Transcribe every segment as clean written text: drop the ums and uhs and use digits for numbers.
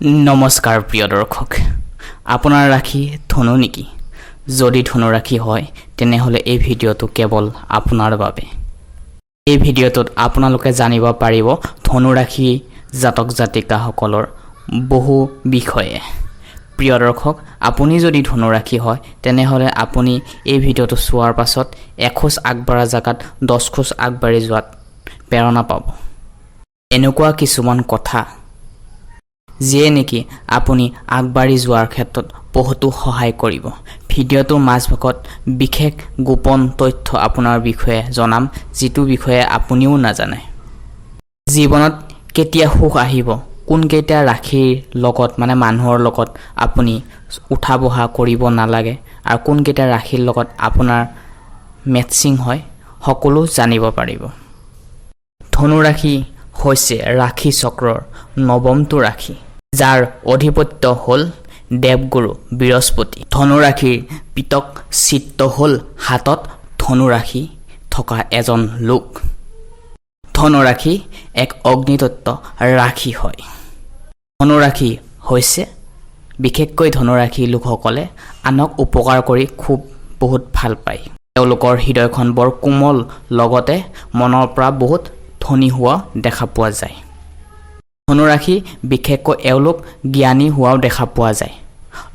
নমস্কাৰ প্ৰিয় দৰ্শক, আপোনাৰ ৰাশি ধনু নেকি? যদি ধনু ৰাশি হয় তেনেহ'লে এই ভিডিঅ'টো কেৱল আপোনাৰ বাবে। এই ভিডিঅ'টোত আপোনালোকে জানিব পাৰিব ধনু ৰাশি জাতক জাতিকাসকলৰ বহু বিষয়ে। প্ৰিয় দৰ্শক, আপুনি যদি ধনু ৰাশি হয় তেনেহ'লে আপুনি এই ভিডিঅ'টো চোৱাৰ পাছত এখোজ আগবাঢ়া জেগাত 10 খোজ আগবাঢ়ি যোৱাত প্ৰেৰণা পাব। এনেকুৱা কিছুমান কথা যিয়ে নেকি আপুনি আগবাঢ়ি যোৱাৰ ক্ষেত্ৰত বহুতো সহায় কৰিব। ভিডিঅ'টোৰ মাজভাগত বিশেষ গোপন তথ্য আপোনাৰ বিষয়ে জনাম, যিটো বিষয়ে আপুনিও নাজানে। জীৱনত কেতিয়া সুখ আহিব, কোনকেইটা ৰাশিৰ লগত মানুহৰ লগত আপুনি উঠা বহা কৰিব নালাগে আৰু কোনকেইটা ৰাশিৰ লগত আপোনাৰ মেটচিং হয়, সকলো জানিব পাৰিব। ধনু ৰাশি হৈছে ৰাশি চক্ৰৰ নৱমটো ৰাশি, যাৰ অধিপত্য হ'ল দেৱগুৰু বৃহস্পতি। ধনু ৰাশিৰ পিতক চিত্ৰ হ'ল হাতত ধনু ৰাশি থকা এজন লোক। ধনু ৰাশি এক অগ্নিতত্ত্ব ৰাশি হয়। ধনু ৰাশি হৈছে বিশেষকৈ ধনু ৰাশিৰ লোকসকলে আনক উপকাৰ কৰি বহুত ভাল পায়। তেওঁলোকৰ হৃদয়খন বৰ কোমল, লগতে মনৰ পৰা বহুত ধনী হোৱা দেখা পোৱা যায়। ধনু ৰাশি বিশেষকৈ এওঁলোক জ্ঞানী হোৱাও দেখা পোৱা যায়।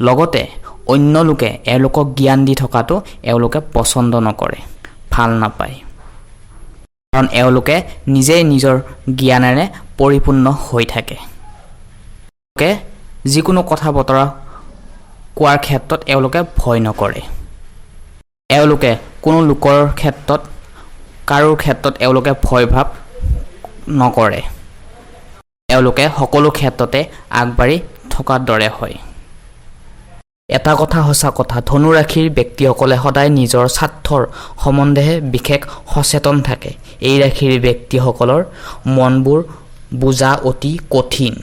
লগতে অন্য লোকে এওঁলোকক জ্ঞান দি থকাটো এওঁলোকে পচন্দ নকৰে, ভাল নাপায়। কাৰণ এওঁলোকে নিজেই নিজৰ জ্ঞানেৰে পৰিপূৰ্ণ হৈ থাকে। এওঁলোকে যিকোনো কথা বতৰা কোৱাৰ ক্ষেত্ৰত এওঁলোকে ভয় নকৰে। এওঁলোকে কোনো লোকৰ ক্ষেত্ৰত কাৰোৰ ক্ষেত্ৰত এওঁলোকে ভয় ভাৱ নকৰে। এওঁলোকে সকলো ক্ষেত্ৰতে আগবাঢ়ি থকাৰ দৰে হয়। এটা কথা সঁচা কথা, ধনু ৰাশিৰ ব্যক্তিসকলে সদায় নিজৰ স্বাৰ্থৰ সম্বন্ধেহে বিশেষ সচেতন থাকে। এই ৰাশিৰ ব্যক্তিসকলৰ মনবোৰ বুজা অতি কঠিন।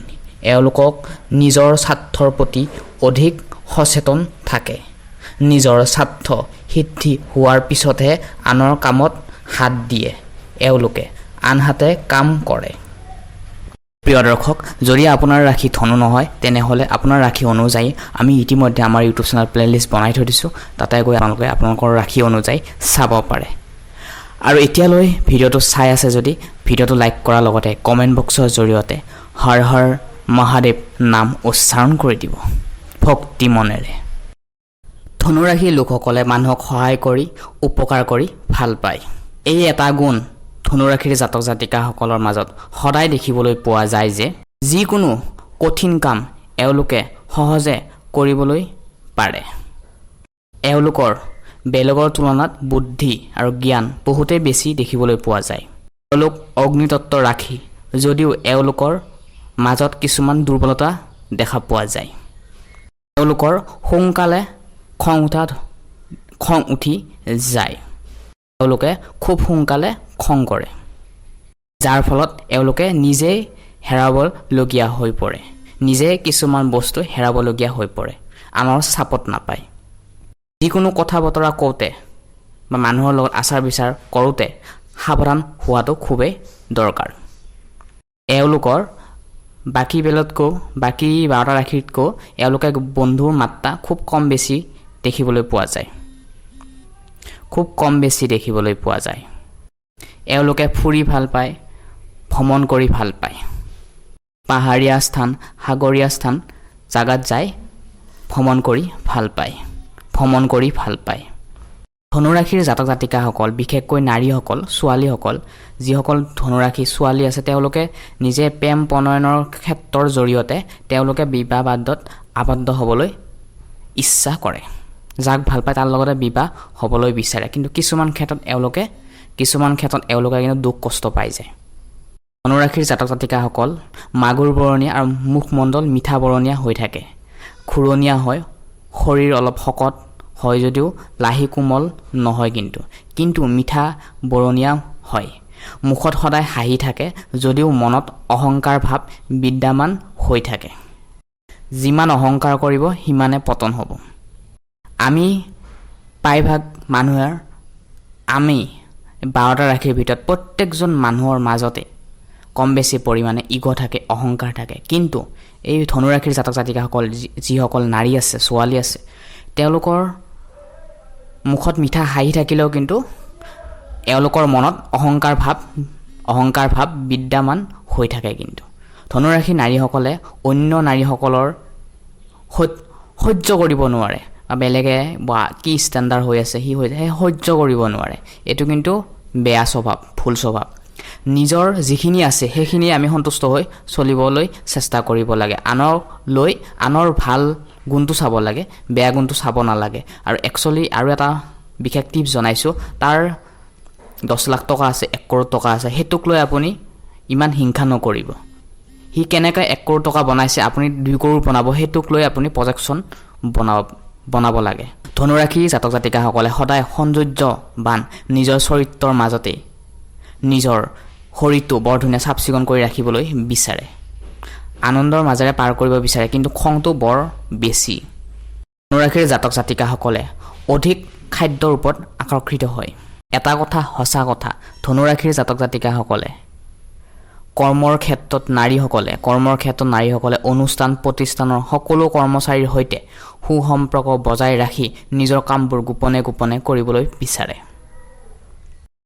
এওঁলোকক নিজৰ স্বাৰ্থৰ প্ৰতি অধিক সচেতন থাকে। নিজৰ স্বাৰ্থ সিদ্ধি হোৱাৰ পিছতহে আনৰ কামত হাত দিয়ে এওঁলোকে, আনহাতে কাম কৰে। প্ৰিয় দৰ্শক, যদি আপোনাৰ ৰাশি ধনু নহয় তেনেহ'লে আপোনাৰ ৰাশি অনুযায়ী আমি ইতিমধ্যে আমাৰ ইউটিউব চেনেল প্লেলিষ্ট বনাই থৈ দিছোঁ। তাতে গৈ আপোনালোকে আপোনালোকৰ ৰাশি অনুযায়ী চাব পাৰে। আৰু এতিয়ালৈ ভিডিঅ'টো চাই আছে যদি ভিডিঅ'টো লাইক কৰাৰ লগতে কমেণ্ট বক্সৰ জৰিয়তে হৰ হৰ মহাদেৱ নাম উচ্চাৰণ কৰি দিব ভক্তি মনেৰে। ধনু ৰাশিৰ লোকসকলে মানুহক সহায় কৰি উপকাৰ কৰি ভাল পায়। এই এটা গুণ ধনু ৰাশিৰ জাতক জাতিকাসকলৰ মাজত সদায় দেখিবলৈ পোৱা যায় যে যিকোনো কঠিন কাম এওঁলোকে সহজে কৰিবলৈ পাৰে। এওঁলোকৰ বেলেগৰ তুলনাত বুদ্ধি আৰু জ্ঞান বহুতেই বেছি দেখিবলৈ পোৱা যায়। এওঁলোক অগ্নিতত্ত্ব ৰাশি যদিও এওঁলোকৰ মাজত কিছুমান দুৰ্বলতা দেখা পোৱা যায়। এওঁলোকৰ সোনকালে খং উঠি যায়। এওঁলোকে খুব সোনকালে খং কৰে, যাৰ ফলত এওঁলোকে নিজেই হেৰাবলগীয়া হৈ পৰে। নিজে কিছুমান বস্তু হেৰাবলগীয়া হৈ পৰে, আনৰ চাপত নাপায়। যিকোনো কথা বতৰা কওঁতে বা মানুহৰ লগত আচাৰ বিচাৰ কৰোঁতে সাৱধান হোৱাটো খুবেই দৰকাৰ। এওঁলোকৰ বাকী 12টা ৰাশিতকৈ এওঁলোকে বন্ধুৰ মাত্ৰা খুব কম বেছি দেখিবলৈ পোৱা যায়। এওঁলোকে ফুৰি ভাল পায়, ভ্ৰমণ কৰি ভাল পায়। পাহাৰীয়া স্থান, সাগৰীয়া স্থান জাগাত যায় ভ্ৰমণ কৰি ভাল পায়। ধনু ৰাশিৰ জাতক জাতিকাসকল, বিশেষকৈ নাৰীসকল, ছোৱালীসকল, যিসকল ধনু ৰাশি ছোৱালী আছে, তেওঁলোকে নিজে প্ৰেম প্ৰণয়নৰ ক্ষেত্ৰৰ জৰিয়তে তেওঁলোকে বিবাহবাদত আবদ্ধ হ'বলৈ ইচ্ছা কৰে। যাক ভাল পায় তাৰ লগতে বিবাহ হ'বলৈ বিচাৰে। কিন্তু কিছুমান ক্ষেত্ৰত এওঁলোকে কিন্তু দুখ কষ্ট পাই যায়। ধনু ৰাশিৰ জাতক জাতিকাসকল মাগুৰ বৰণীয়া আৰু মুখমণ্ডল মিঠা বৰণীয়া হৈ থাকে। খুৰণীয়া হয়, শৰীৰ অলপ শকত হয় যদিও লাহি কোমল নহয়, কিন্তু মিঠা বৰণীয়া হয়। মুখত সদায় হাঁহি থাকে যদিও মনত অহংকাৰ ভাৱ বিদ্যমান হৈ থাকে। যিমান অহংকাৰ কৰিব সিমানে পতন হ'ব। আমি 12টা ৰাশিৰ ভিতৰত প্ৰত্যেকজন মানুহৰ মাজতে কম বেছি পৰিমাণে ইগ' থাকে, অহংকাৰ থাকে। কিন্তু এই ধনুৰাশিৰ জাতক জাতিকাসকল যিসকল নাৰী আছে, ছোৱালী আছে, তেওঁলোকৰ মুখত মিঠা হাঁহি থাকিলেও কিন্তু এওঁলোকৰ মনত অহংকাৰ ভাৱ বিদ্যমান হৈ থাকে। কিন্তু ধনুৰাশি নাৰীসকলে অন্য নাৰীসকলৰ সহ্য কৰিব নোৱাৰে, বা বেলেগে বা কি ষ্টেণ্ডাৰ্ড হৈ আছে সেই সহ্য কৰিব নোৱাৰে। এইটো কিন্তু বেয়া স্বভাৱ, ভুল স্বভাৱ। নিজৰ যিখিনি আছে সেইখিনি আমি সন্তুষ্ট হৈ চলিবলৈ চেষ্টা কৰিব লাগে। আনৰ ভাল গুণটো চাব লাগে, বেয়া গুণটো চাব নালাগে। আৰু একচুৱেলি আৰু এটা বিশেষ টিপছ জনাইছোঁ, তাৰ 10 লাখ টকা আছে, 1 কৰোৰ টকা আছে, সেইটোক লৈ আপুনি ইমান হিংসা নকৰিব। সি কেনেকৈ 1 কৰোৰ টকা বনাইছে, আপুনি 2 কৰোৰ বনাব, সেইটোক লৈ আপুনি প্ৰজেকশ্যন বনাব লাগে। ধনুৰাশি জাতক জাতিকাসকলে সদায় সৌন্দৰ্যৱান নিজৰ চৰিত্ৰৰ মাজতেই নিজৰ শৰীৰটো বৰ ধুনীয়া চাফ চিকুণ কৰি ৰাখিবলৈ বিচাৰে, আনন্দৰ মাজেৰে পাৰ কৰিব বিচাৰে, কিন্তু খংটো বৰ বেছি। ধনুৰাশিৰ জাতক জাতিকাসকলে অধিক খাদ্যৰ ওপৰত আকৰ্ষিত হয়। এটা কথা সঁচা কথা, ধনুৰাশিৰ জাতক জাতিকাসকলে কৰ্মৰ ক্ষেত্ৰত নাৰীসকলে অনুষ্ঠান প্ৰতিষ্ঠানৰ সকলো কৰ্মচাৰীৰ সৈতে সুসম্পৰ্ক বজাই ৰাখি নিজৰ কামবোৰ গোপনে কৰিবলৈ বিচাৰে।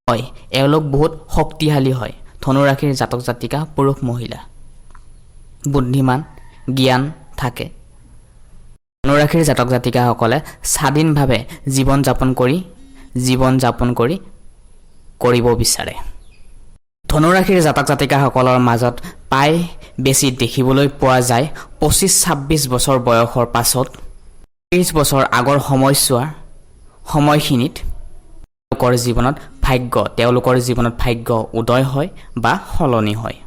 হয়, এওঁলোক বহুত শক্তিশালী হয়। ধনুৰাশিৰ জাতক জাতিকা পুৰুষ মহিলা বুদ্ধিমান, জ্ঞান থাকে। ধনুৰাশিৰ জাতক জাতিকাসকলে স্বাধীনভাৱে জীৱন যাপন কৰিব বিচাৰে। ধনুৰাশিৰ জাতক জাতিকাসকলৰ মাজত প্ৰায় বেছি দেখিবলৈ পোৱা যায় 25-26 বছৰ বয়সৰ পাছত 30 বছৰ আগৰ সময়খিনিত তেওঁলোকৰ জীৱনত ভাগ্য উদয় হয় বা সলনি হয়।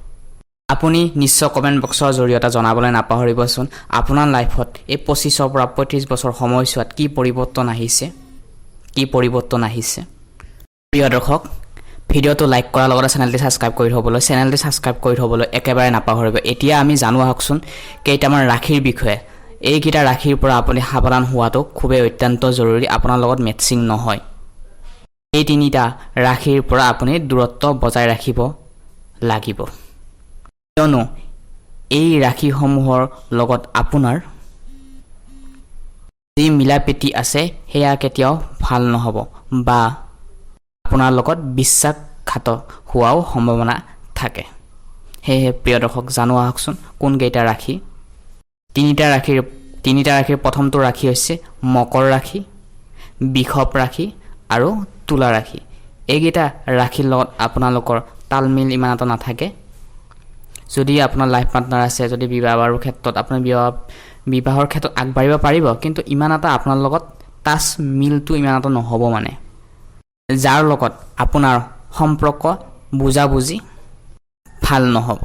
আপুনি নিশ্চয় কমেণ্ট বক্সৰ জৰিয়তে জনাবলৈ নাপাহৰিবচোন, আপোনাৰ লাইফত এই 25 পৰা 35 বছৰ সময়ছোৱাত কি পৰিৱৰ্তন আহিছে। প্ৰিয় দৰ্শক, ভিডিঅ'টো লাইক কৰাৰ লগতে চেনেলটি ছাবস্ক্ৰাইব কৰি থ'বলৈ একেবাৰে নাপাহৰিব। এতিয়া আমি জানো আহকচোন কেইটামান ৰাশিৰ বিষয়ে। এইকেইটা ৰাশিৰ পৰা আপুনি সাৱধান হোৱাটো খুবেই অত্যন্ত জৰুৰী, আপোনাৰ লগত মেটচিং নহয়। এই 3টা ৰাশিৰ পৰা আপুনি দূৰত্ব বজাই ৰাখিব লাগিব, কিয়নো এই ৰাশিসমূহৰ লগত আপোনাৰ যি মিলাপ্ৰীতি আছে সেয়া কেতিয়াও ভাল নহ'ব, বা আপোনাৰ লগত বিশ্বাসঘাত হোৱাও সম্ভাৱনা থাকে। সেয়েহে প্ৰিয় দৰ্শক, জানো আহকচোন কোনকেইটা ৰাশি। 3টা ৰাশিৰ প্ৰথমটো ৰাশি হৈছে মকৰ ৰাশি, বৃষভ ৰাশি আৰু তুলা ৰাশি। এইকেইটা ৰাশিৰ লগত আপোনালোকৰ তালমিল ইমান এটা নাথাকে। যদি আপোনাৰ লাইফ পাৰ্টনাৰ আছে, যদি বিবাহৰ ক্ষেত্ৰত আপুনি বিবাহৰ ক্ষেত্ৰত আগবাঢ়িব পাৰিব, কিন্তু ইমান এটা আপোনাৰ লগত টাচ মিলটো ইমান এটা নহ'ব। মানে যাৰ লগত আপোনাৰ সম্পৰ্ক বুজাবুজি ভাল নহ'ব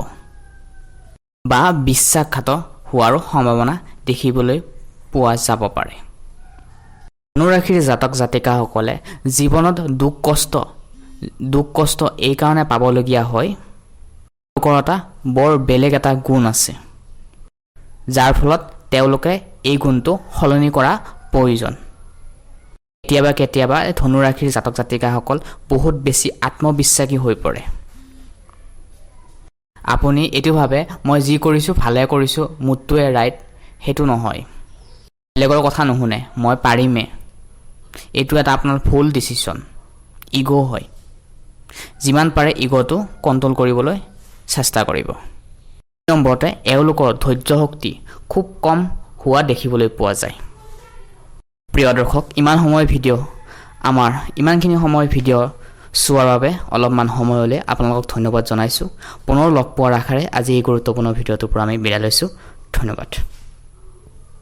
বা বিশ্বাসঘাত হোৱাৰো সম্ভাৱনা দেখিবলৈ পোৱা যাব পাৰে। ধনুৰাশিৰ জাতক জাতিকাসকলে জীৱনত দুখ কষ্ট এইকাৰণে পাবলগীয়া হয়, তেওঁলোকৰ এটা বৰ বেলেগ এটা গুণ আছে, যাৰ ফলত তেওঁলোকে এই গুণটো সলনি কৰা প্ৰয়োজন। কেতিয়াবা ধনুৰাশিৰ জাতক জাতিকাসকল বহুত বেছি আত্মবিশ্বাসী হৈ পৰে। আপুনি এইটো ভাবে মই যি কৰিছোঁ ভালে কৰিছোঁ, মোৰটোৱে ৰাইট, সেইটো নহয়। বেলেগৰ কথা নুশুনে, মই পাৰিমে, এইটো এটা আপোনাৰ ভুল ডিচিশ্যন, ইগ' হয়। যিমান পাৰে ইগ'টো কণ্ট্ৰল কৰিবলৈ চেষ্টা কৰিব। নম্বৰতে এওঁলোকৰ ধৈৰ্য শক্তি খুব কম হোৱা দেখিবলৈ পোৱা যায়। প্ৰিয় দৰ্শক, ইমানখিনি সময় ভিডিঅ' চোৱাৰ বাবে অলপমান সময়লৈ আপোনালোকক ধন্যবাদ জনাইছোঁ। পুনৰ লগ পোৱাৰ আশাৰে আজি এই গুৰুত্বপূৰ্ণ ভিডিঅ'টোৰ পৰা আমি বিদায় লৈছোঁ। ধন্যবাদ।